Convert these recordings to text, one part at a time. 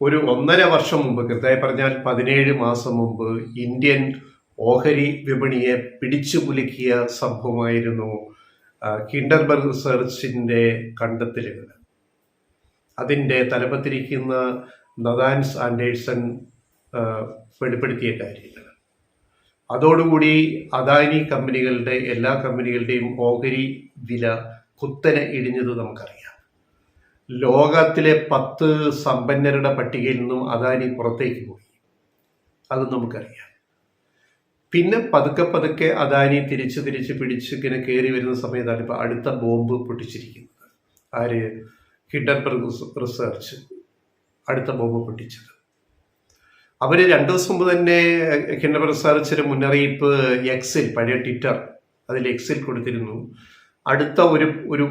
ഒരു 1.5 വർഷം മുമ്പ്, കൃത്യമായി പറഞ്ഞാൽ 17 മാസം മുമ്പ് ഇന്ത്യൻ ഓഹരി വിപണിയെ പിടിച്ചു കുലുക്കിയ സംഭവമായിരുന്നു ഹിൻഡൻബർഗ് റിസർച്ചിന്റെ കണ്ടെത്തലുകൾ. അതിൻ്റെ തലപ്പത്തിരിക്കുന്ന നദാൻസ് ആൻഡേഴ്സൺ വെളിപ്പെടുത്തിയ കാര്യങ്ങൾ. അതോടുകൂടി അദാനി കമ്പനികളുടെ എല്ലാ കമ്പനികളുടെയും ഓഹരി വില കുത്തനെ ഇടിഞ്ഞത് നമുക്കറിയാം. ലോകത്തിലെ 10 സമ്പന്നരുടെ പട്ടികയിൽ നിന്നും അദാനി പുറത്തേക്ക് പോയി, അത് നമുക്കറിയാം. പിന്നെ പതുക്കെ പതുക്കെ അദാനി തിരിച്ച് പിടിച്ചിങ്ങനെ കയറി വരുന്ന സമയത്താണ് ഇപ്പോൾ അടുത്ത ബോംബ് പൊട്ടിച്ചിരിക്കുന്നത്. ആര്? ഹിൻഡൻബർഗ് റിസർച്ച് അടുത്ത ബോംബ് പൊട്ടിച്ചത്. അവർ 2 ദിവസം മുമ്പ് തന്നെ ഹിൻഡൻബർഗ് റിസർച്ചിന് മുന്നറിയിപ്പ് എക്സിൽ, പഴയ ട്വിറ്റർ, അതിൽ എക്സിൽ കൊടുത്തിരുന്നു. അടുത്ത ഒരു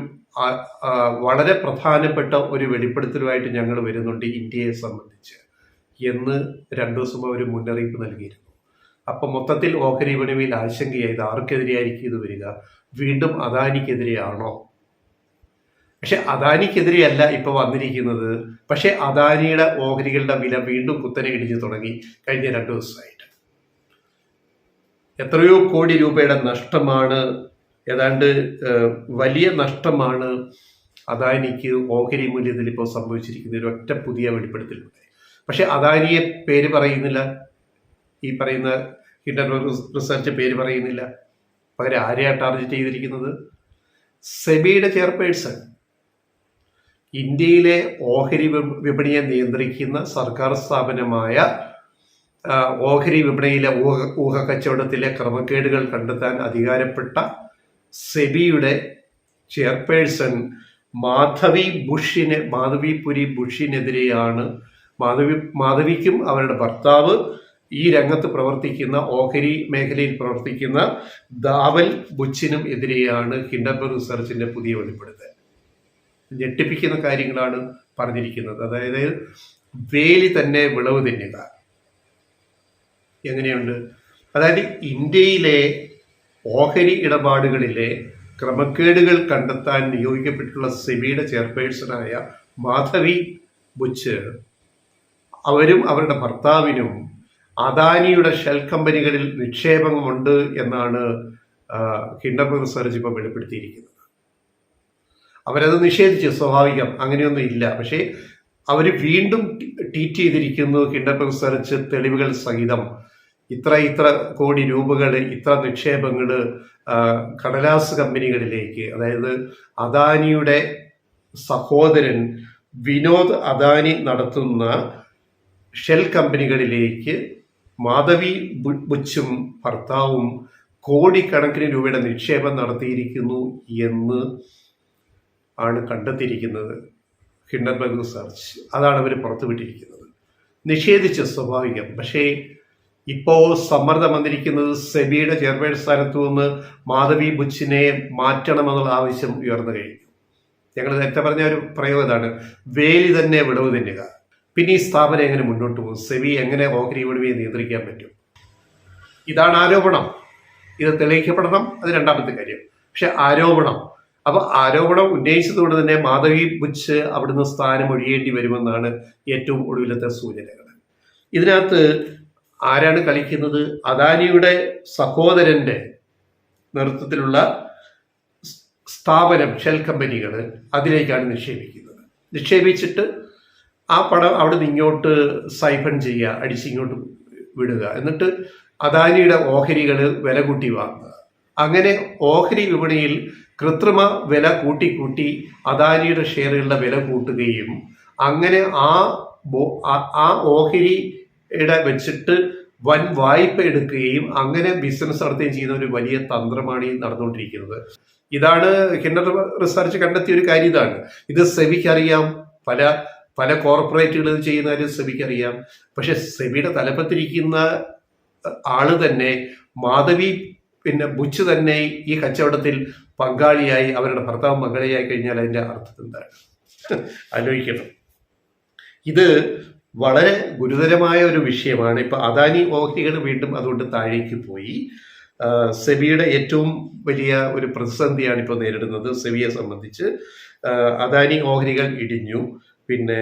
വളരെ പ്രധാനപ്പെട്ട ഒരു വെളിപ്പെടുത്തലുമായിട്ട് ഞങ്ങൾ വരുന്നുണ്ട് ഇന്ത്യയെ സംബന്ധിച്ച് എന്ന് 2 ദിവസം അവർ മുന്നറിയിപ്പ് നൽകിയിരുന്നു. അപ്പം മൊത്തത്തിൽ ഓഹരി വിപണിയിൽ ആശങ്കയായത് ആർക്കെതിരെയായിരിക്കും ഇത് വരിക? വീണ്ടും അദാനിക്കെതിരെയാണോ? പക്ഷെ അദാനിക്കെതിരെയല്ല ഇപ്പോൾ വന്നിരിക്കുന്നത്. പക്ഷെ അദാനിയുടെ ഓഹരികളുടെ വില വീണ്ടും കുത്തനെ ഇടിഞ്ഞു തുടങ്ങി കഴിഞ്ഞ 2 ദിവസമായിട്ട്. എത്രയോ കോടി രൂപയുടെ നഷ്ടമാണ്, ഏതാണ്ട് വലിയ നഷ്ടമാണ് അദാനിക്ക് ഓഹരി മൂല്യത്തിൽ ഇപ്പോൾ സംഭവിച്ചിരിക്കുന്ന ഒരൊറ്റ പുതിയ വെളിപ്പെടുത്തലുണ്ട്. പക്ഷെ അദാനിയെ പേര് പറയുന്നില്ല, ഈ പറയുന്ന ഹിൻഡൻബർഗ് റിസർച്ച് പേര് പറയുന്നില്ല. പകരം ആരെയാണ് ടാർഗറ്റ് ചെയ്തിരിക്കുന്നത്? സെബിയുടെ ചെയർപേഴ്സൺ, ഇന്ത്യയിലെ ഓഹരി വിപണിയെ നിയന്ത്രിക്കുന്ന സർക്കാർ സ്ഥാപനമായ ഓഹരി വിപണിയിലെ ഊഹക്കച്ചവടത്തിലെ ക്രമക്കേടുകൾ കണ്ടെത്താൻ അധികാരപ്പെട്ട സെബിയുടെ ചെയർപേഴ്സൺ മാധവിപുരി ബുഷിനെതിരെയാണ്. മാധവിക്കും അവരുടെ ഭർത്താവ് ഈ രംഗത്ത് പ്രവർത്തിക്കുന്ന, ഓഹരി മേഖലയിൽ പ്രവർത്തിക്കുന്ന ധാവൽ ബുച്ചിനും എതിരെയാണ് ഹിൻഡൻബർഗ് റിസർച്ചിന്റെ പുതിയ വെളിപ്പെടുത്തൽ. ഞെട്ടിപ്പിക്കുന്ന കാര്യങ്ങളാണ് പറഞ്ഞിരിക്കുന്നത്. അതായത് വേലി തന്നെ വിളവ് തിന്നുക. എങ്ങനെയുണ്ട്? അതായത് ഇന്ത്യയിലെ ഓഹരി ഇടപാടുകളിലെ ക്രമക്കേടുകൾ കണ്ടെത്താൻ നിയോഗിക്കപ്പെട്ടുള്ള സെബിയുടെ ചെയർപേഴ്സണായ മാധവി ബുച്ച്, അവരും അവരുടെ ഭർത്താവിനും അദാനിയുടെ ഷെൽ കമ്പനികളിൽ നിക്ഷേപമുണ്ട് എന്നാണ് ഹിൻഡൻബർഗ് റിസർച്ച് ഇപ്പോൾ വെളിപ്പെടുത്തിയിരിക്കുന്നത്. അവരത് നിഷേധിച്ചു, സ്വാഭാവികം, അങ്ങനെയൊന്നും ഇല്ല. പക്ഷേ അവർ വീണ്ടും ട്വീറ്റ് ചെയ്തിരിക്കുന്നു, ഹിൻഡൻബർഗ് റിസർച്ച് തെളിവുകൾ സഹിതം ഇത്ര കോടി രൂപകൾ, ഇത്ര നിക്ഷേപങ്ങൾ കടലാസ് കമ്പനികളിലേക്ക്, അതായത് അദാനിയുടെ സഹോദരൻ വിനോദ് അദാനി നടത്തുന്ന ഷെൽ കമ്പനികളിലേക്ക് മാധവി ബുച്ചും ഭർത്താവും കോടിക്കണക്കിന് രൂപയുടെ നിക്ഷേപം നടത്തിയിരിക്കുന്നു എന്ന് ആണ് കണ്ടെത്തിയിരിക്കുന്നത് ഹിൻഡൻബർഗ് റിസർച്ച്. അതാണ് അവർ പുറത്തുവിട്ടിരിക്കുന്നത്. നിഷേധിച്ച സ്വാഭാവികം. പക്ഷേ ഇപ്പോൾ സമ്മർദ്ദം വന്നിരിക്കുന്നത് സെബിയുടെ ചെയർപേഴ്സൺ സ്ഥാനത്തു നിന്ന് മാധവി ബുച്ചിനെ മാറ്റണമെന്നുള്ള ആവശ്യം ഉയർന്നു കഴിഞ്ഞു. ഞങ്ങൾ നേരത്തെ പറഞ്ഞ ഒരു പ്രയോഗം ഇതാണ്, വേലി തന്നെ വിളവ് തിന്നുക. പിന്നെ ഈ സ്ഥാപനം എങ്ങനെ മുന്നോട്ട് പോകും? സെബി എങ്ങനെ ഓഹരി വിപണിയെ നിയന്ത്രിക്കാൻ പറ്റും? ഇതാണ് ആരോപണം. ഇത് തെളിയിക്കപ്പെടണം, അത് രണ്ടാമത്തെ കാര്യം. പക്ഷെ ആരോപണം, അപ്പൊ ആരോപണം ഉന്നയിച്ചതുകൊണ്ട് തന്നെ മാധവി ബുച്ച് അവിടുന്ന് സ്ഥാനം ഒഴിയേണ്ടി വരുമെന്നാണ് ഏറ്റവും ഒടുവിലത്തെ സൂചനകൾ. ഇതിനകത്ത് ആരാണ് കളിക്കുന്നത്? അദാനിയുടെ സഹോദരന്റെ നേതൃത്വത്തിലുള്ള സ്ഥാപനം, ഷെൽ കമ്പനികൾ, അതിലേക്കാണ് നിക്ഷേപിക്കുന്നത്. നിക്ഷേപിച്ചിട്ട് ആ പണം അവിടെ നിന്ന് ഇങ്ങോട്ട് സൈഫൺ ചെയ്യുക, അടിച്ചിങ്ങോട്ട് വിടുക, എന്നിട്ട് അദാനിയുടെ ഓഹരികൾ വില കൂട്ടി വാങ്ങുക. അങ്ങനെ ഓഹരി വിപണിയിൽ കൃത്രിമ വില കൂട്ടി അദാനിയുടെ ഷെയറുകളുടെ വില കൂട്ടുകയും അങ്ങനെ ആ ഓഹരിയുടെ വെച്ചിട്ട് വൻ വായ്പ എടുക്കുകയും അങ്ങനെ ബിസിനസ് നടത്തുകയും ചെയ്യുന്ന ഒരു വലിയ തന്ത്രമാണ് ഈ നടന്നുകൊണ്ടിരിക്കുന്നത്. ഇതാണ് ഹിൻഡൻബർഗ് റിസർച്ച് കണ്ടെത്തിയ ഒരു കാര്യം. ഇതാണ്, ഇത് സെബിക്ക് അറിയാം, പല കോർപ്പറേറ്റുകൾ ഇത് ചെയ്യുന്ന കാര്യം സെബിക്ക് അറിയാം. പക്ഷെ സെബിയുടെ തലപ്പത്തിരിക്കുന്ന ആള് തന്നെ, മാധവി ബുച്ച് തന്നെ ഈ കച്ചവടത്തിൽ പങ്കാളിയായി, അവരുടെ ഭർത്താവ് പങ്കാളിയായി കഴിഞ്ഞാൽ അതിൻ്റെ അർത്ഥം എന്താണ്? ആലോചിക്കണം. ഇത് വളരെ ഗുരുതരമായ ഒരു വിഷയമാണ്. ഇപ്പൊ അദാനി ഓഹരികൾ വീണ്ടും അതുകൊണ്ട് താഴേക്ക് പോയി. സെബിയുടെ ഏറ്റവും വലിയ ഒരു പ്രതിസന്ധിയാണ് ഇപ്പോൾ നേരിടുന്നത് സെബിയെ സംബന്ധിച്ച്. അദാനി ഓഹരികൾ ഇടിഞ്ഞു. പിന്നെ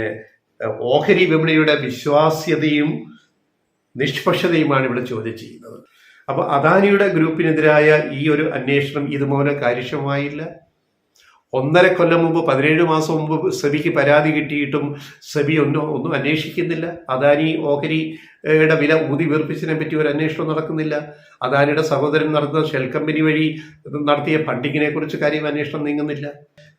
ഓഹരി വിപണിയുടെ വിശ്വാസ്യതയും നിഷ്പക്ഷതയുമാണ് ഇവിടെ ചോദ്യം ചെയ്യുന്നത്. അപ്പോൾ അദാനിയുടെ ഗ്രൂപ്പിനെതിരായ ഈ ഒരു അന്വേഷണം ഇതുപോലെ കാര്യക്ഷമമായില്ല. 1.5 കൊല്ലം മുമ്പ്, 17 മാസം മുമ്പ് സെബിക്ക് പരാതി കിട്ടിയിട്ടും സെബി ഒന്നും അന്വേഷിക്കുന്നില്ല. അദാനി ഓഹരിയുടെ വില ഊതി വീർപ്പിച്ചതിനെ പറ്റി ഒരു അന്വേഷണം നടക്കുന്നില്ല. അദാനിയുടെ സഹോദരൻ നടത്തുന്ന ഷെൽ കമ്പനി വഴി നടത്തിയ ഫണ്ടിങ്ങിനെ കുറിച്ച് കാര്യം അന്വേഷണം നീങ്ങുന്നില്ല.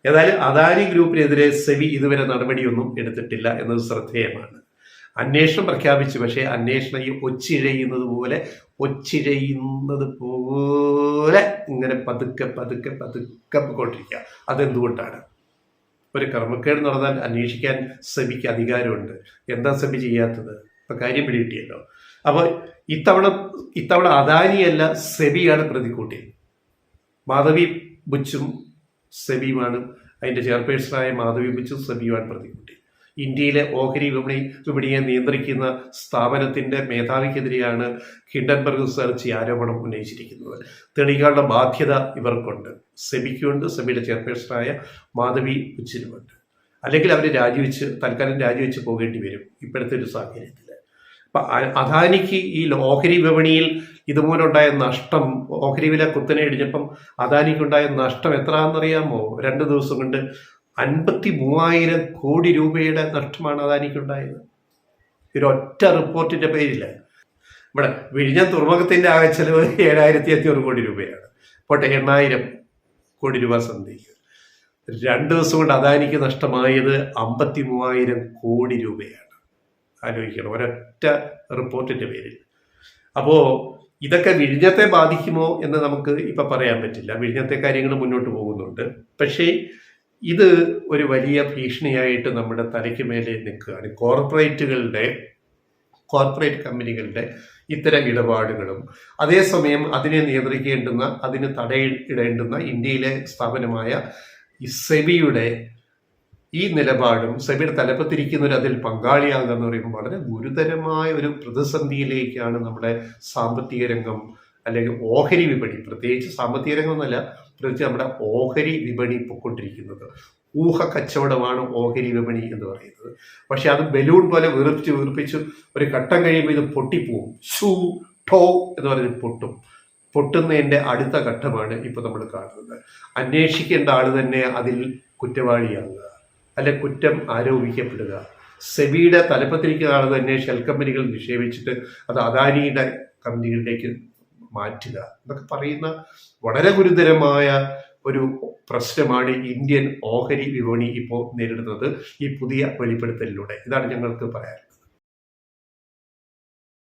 ഏതായാലും അദാനി ഗ്രൂപ്പിനെതിരെ സെബി ഇതുവരെ നടപടിയൊന്നും എടുത്തിട്ടില്ല എന്നത് ശ്രദ്ധേയമാണ്. അന്വേഷണം പ്രഖ്യാപിച്ചു, പക്ഷേ അന്വേഷണം ഈ ഒച്ചിഴയുന്നത് പോലെ ഇങ്ങനെ പതുക്കെ കൊണ്ടിരിക്കുക. അതെന്തുകൊണ്ടാണ്? ഒരു ക്രമക്കേട് നടന്നാൽ അന്വേഷിക്കാൻ സെബിക്ക് അധികാരമുണ്ട്. എന്താ സെബി ചെയ്യാത്തത്? ഇപ്പൊ കാര്യം പിടികിട്ടിയല്ലോ. അപ്പോൾ ഇത്തവണ അദാനിയല്ല, സെബിയാണ് പ്രതിക്കൂട്ടി. മാധവി ബുച്ചും സെബിയുമാണ്, അതിന്റെ ചെയർപേഴ്സണായ മാധവി ബുച്ചും സെബിയുമാണ് പ്രതിക്കൂട്ടി. ഇന്ത്യയിലെ ഓഹരി വിപണിയെ നിയന്ത്രിക്കുന്ന സ്ഥാപനത്തിന്റെ മേധാവിക്കെതിരെയാണ് ഹിൻഡൻബർഗ് റിസർച്ച് ആരോപണം ഉന്നയിച്ചിരിക്കുന്നത്. തെളിയിക്കാനുള്ള ബാധ്യത ഇവർക്കുണ്ട്, സെബിക്കുണ്ട്, സെബിയുടെ ചെയർപേഴ്സണായ മാധവി ബുച്ചിനുമുണ്ട്. അല്ലെങ്കിൽ അവർ തൽക്കാലം രാജിവെച്ച് പോകേണ്ടി വരും ഇപ്പോഴത്തെ ഒരു സാഹചര്യത്തിൽ. അപ്പം അദാനിക്ക് ഈ ഓഹരി വിപണിയിൽ ഇതുമൂലമുണ്ടായ നഷ്ടം, ഓഹരി വില കുത്തനെ ഇടിഞ്ഞപ്പം അദാനിക്കുണ്ടായ നഷ്ടം എത്രയാണെന്നറിയാമോ? 2 ദിവസം കൊണ്ട് 53,000 കോടി രൂപയുടെ നഷ്ടമാണ് അദാനിക്കുണ്ടായത്. ഒരൊറ്റ റിപ്പോർട്ടിന്റെ പേരിൽ. ഇവിടെ വിഴിഞ്ഞം തുറമുഖത്തിന്റെ ആകെ ചെലവ് 7,500 കോടി രൂപയാണ്. പോട്ടെ, 8,000 കോടി രൂപ സന്ധിക്കുക. 2 ദിവസം കൊണ്ട് അദാനിക്ക് നഷ്ടമായത് 53,000 കോടി രൂപയാണ്. ആലോചിക്കണം, ഒരൊറ്റ റിപ്പോർട്ടിന്റെ പേരിൽ. അപ്പോ ഇതൊക്കെ വിഴിഞ്ഞത്തെ ബാധിക്കുമോ എന്ന് നമുക്ക് ഇപ്പൊ പറയാൻ പറ്റില്ല. വിഴിഞ്ഞത്തെ കാര്യങ്ങൾ മുന്നോട്ട് പോകുന്നുണ്ട്. പക്ഷേ ഇത് ഒരു വലിയ ഭീഷണിയായിട്ട് നമ്മുടെ തലയ്ക്ക് മേലെ നിൽക്കുകയാണ്. കോർപ്പറേറ്റ് കമ്പനികളുടെ ഇത്തരം ഇടപാടുകളും അതേസമയം അതിനെ നിയന്ത്രിക്കേണ്ടുന്ന, അതിന് തടയിടേണ്ടുന്ന ഇന്ത്യയിലെ സ്ഥാപനമായ സെബിയുടെ ഈ നിലപാടും, സെബിയുടെ തലപ്പത്തിരിക്കുന്നവർ അതിൽ പങ്കാളിയാകുക എന്ന് പറയുമ്പോൾ വളരെ ഗുരുതരമായ ഒരു പ്രതിസന്ധിയിലേക്കാണ് നമ്മുടെ സാമ്പത്തിക രംഗം അല്ലെങ്കിൽ ഓഹരി വിപണി, പ്രത്യേകിച്ച് സാമ്പത്തിക രംഗം എന്നല്ല, പ്രത്യേകിച്ച് നമ്മുടെ ഓഹരി വിപണി പൊക്കൊണ്ടിരിക്കുന്നത്. ഊഹ കച്ചവടമാണ് ഓഹരി വിപണി എന്ന് പറയുന്നത്. പക്ഷെ അത് ബലൂൺ പോലെ വീർപ്പിച്ച് ഒരു ഘട്ടം കഴിയുമ്പോൾ ഇത് പൊട്ടിപ്പോവും. ഠോ എന്ന് പറഞ്ഞ് പൊട്ടുന്നതിൻ്റെ അടുത്ത ഘട്ടമാണ് ഇപ്പോൾ നമ്മൾ കാണുന്നത്. അന്വേഷിക്കേണ്ട ആൾ തന്നെ അതിൽ കുറ്റവാളിയാകുക, അല്ലെ കുറ്റം ആരോപിക്കപ്പെടുക. സെബിയുടെ തലപ്പത്തിരിക്കുന്ന ആൾ തന്നെ ഷെൽ കമ്പനികൾ നിക്ഷേപിച്ചിട്ട് അത് അദാനിയുടെ കമ്പനികളിലേക്ക് മാറ്റുക എന്നൊക്കെ പറയുന്ന വളരെ ഗുരുതരമായ ഒരു പ്രശ്നമാണ് ഇന്ത്യൻ ഓഹരി വിപണി ഇപ്പോൾ നേരിടുന്നത് ഈ പുതിയ വെളിപ്പെടുത്തലിലൂടെ. ഇതാണ് ഞങ്ങൾക്ക് പറയാൻ.